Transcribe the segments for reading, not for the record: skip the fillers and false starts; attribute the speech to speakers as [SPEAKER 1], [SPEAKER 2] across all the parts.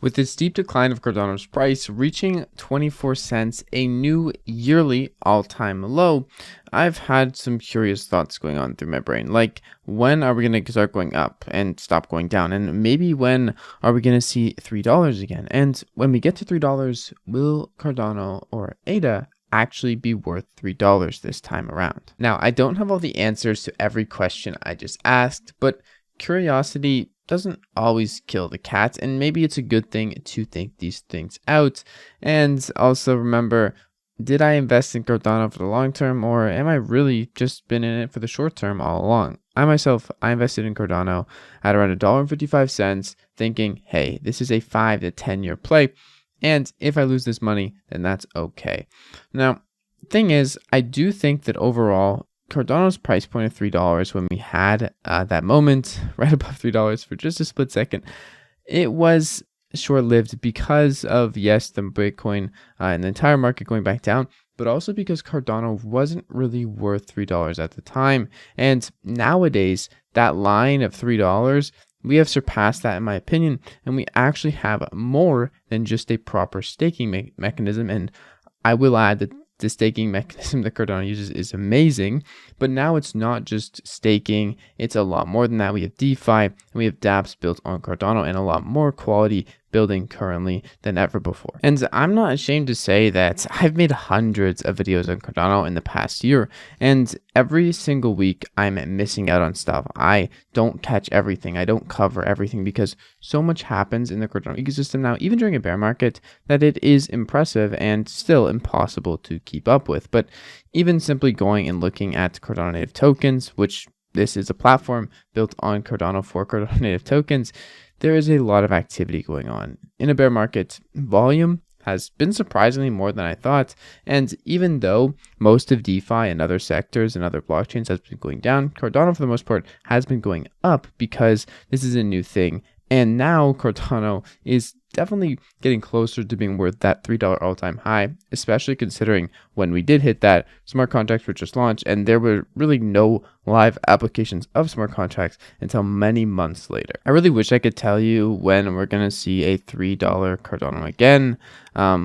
[SPEAKER 1] With the steep decline of Cardano's price reaching 24 cents, a new yearly all-time low, I've had some curious thoughts going on through my brain. Like, when are we going to start going up and stop going down? And maybe when are we going to see $3 again? And when we get to $3, will Cardano or ADA actually be worth $3 this time around? Now, I don't have all the answers to every question I just asked, but curiosity doesn't always kill the cat, and maybe it's a good thing to think these things out. And also remember, did I invest in Cardano for the long term, or am I really just been in it for the short term all along? I invested in Cardano at around $1.55, thinking, hey, this is a 5 to 10 year play, and if I lose this money, then that's okay. Now, the thing is, I do think that overall, Cardano's price point of $3 when we had that moment right above $3 for just a split second, it was short-lived because of, yes, the Bitcoin and the entire market going back down, but also because Cardano wasn't really worth $3 at the time. And nowadays, that line of $3, we have surpassed that in my opinion, and we actually have more than just a proper staking mechanism. And I will add that the staking mechanism that Cardano uses is amazing, but now it's not just staking, it's a lot more than that. We have DeFi, and we have dApps built on Cardano, and a lot more quality building currently than ever before. And I'm not ashamed to say that I've made hundreds of videos on Cardano in the past year, and every single week I'm missing out on stuff. I don't catch everything, I don't cover everything, because so much happens in the Cardano ecosystem now, even during a bear market, that it is impressive and still impossible to keep up with. But even simply going and looking at Cardano native tokens, which this is a platform built on Cardano for Cardano native tokens, there is a lot of activity going on. In a bear market, volume has been surprisingly more than I thought. And even though most of DeFi and other sectors and other blockchains has been going down, Cardano for the most part has been going up because this is a new thing. And now Cardano is definitely getting closer to being worth that $3 all-time high, especially considering when we did hit that, smart contracts were just launched, and there were really no live applications of smart contracts until many months later. I really wish I could tell you when we're going to see a $3 Cardano again,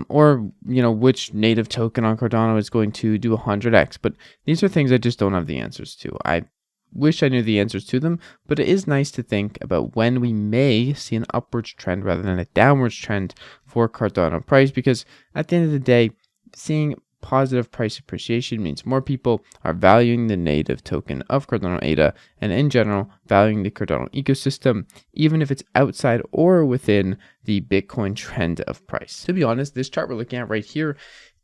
[SPEAKER 1] or which native token on Cardano is going to do 100x, but these are things I just don't have the answers to. I wish I knew the answers to them, but it is nice to think about when we may see an upwards trend rather than a downwards trend for Cardano price, because at the end of the day, seeing positive price appreciation means more people are valuing the native token of Cardano ADA, and in general, valuing the Cardano ecosystem, even if it's outside or within the Bitcoin trend of price. To be honest, this chart we're looking at right here,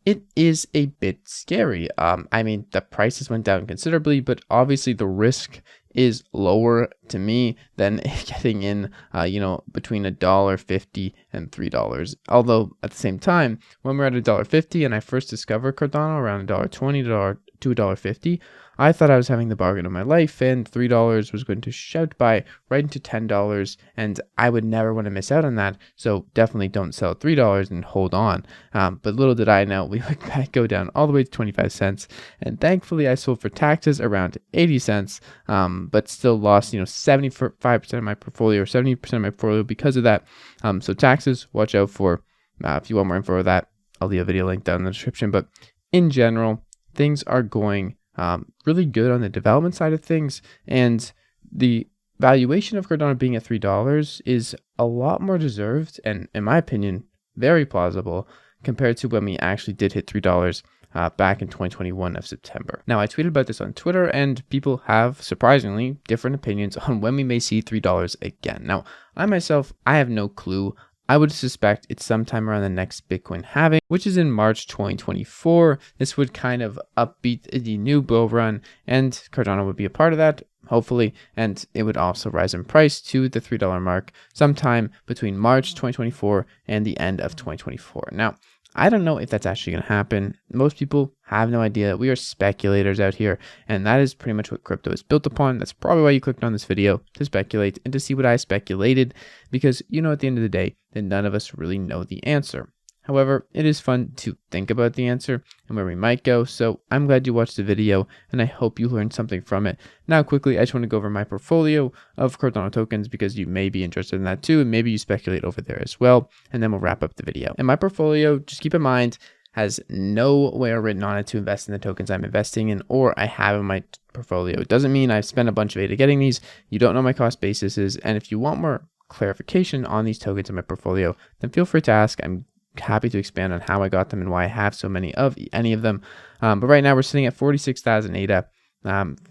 [SPEAKER 1] it is a bit scary. I mean, the prices went down considerably, but obviously the risk is lower to me than getting in, between $1.50 and $3. Although at the same time, when we're at $1.50 and I first discovered Cardano around $1.20 to $1.50, I thought I was having the bargain of my life, and $3 was going to shout by right into $10, and I would never want to miss out on that. So definitely don't sell at $3 and hold on. But little did I know, we would go down all the way to 25 cents, and thankfully I sold for taxes around 80 cents, but still lost 75% of my portfolio or 70% of my portfolio because of that. So taxes, watch out for. If you want more info of that, I'll leave a video link down in the description. But in general, things are going really good on the development side of things, and the valuation of Cardano being at $3 is a lot more deserved, and in my opinion, very plausible compared to when we actually did hit $3 back in 2021 of September. Now, I tweeted about this on Twitter, and people have surprisingly different opinions on when we may see $3 again. Now, I myself, I have no clue. I would suspect it's sometime around the next Bitcoin halving, which is in March 2024. This would kind of upbeat the new bull run, and Cardano would be a part of that, hopefully, and it would also rise in price to the $3 mark sometime between March 2024 and the end of 2024. Now, I don't know if that's actually going to happen. Most people have no idea. We are speculators out here, and that is pretty much what crypto is built upon. That's probably why you clicked on this video, to speculate and to see what I speculated, because at the end of the day, then none of us really know the answer. However, it is fun to think about the answer and where we might go. So I'm glad you watched the video and I hope you learned something from it. Now quickly, I just want to go over my portfolio of Cardano tokens because you may be interested in that too. And maybe you speculate over there as well. And then we'll wrap up the video. And my portfolio, just keep in mind, has nowhere written on it to invest in the tokens I'm investing in or I have in my portfolio. It doesn't mean I've spent a bunch of ADA getting these. You don't know my cost basis. And if you want more clarification on these tokens in my portfolio, then feel free to ask. I'm happy to expand on how I got them and why I have so many of any of them. But right now we're sitting at 46,000 ADA,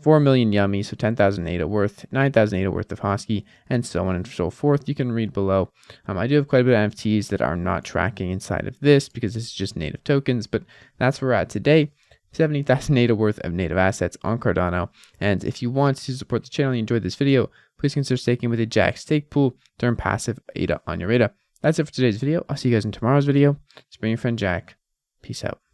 [SPEAKER 1] 4 million Yummy, so 10,000 ADA worth, 9,000 ADA worth of Hosky, and so on and so forth. You can read below. I do have quite a bit of NFTs that are not tracking inside of this because this is just native tokens, but that's where we're at today. 70,000 ADA worth of native assets on Cardano. And if you want to support the channel and you enjoyed this video, please consider staking with a Jack stake pool to earn passive ADA on your ADA. That's it for today's video. I'll see you guys in tomorrow's video. It's been your friend Jack. Peace out.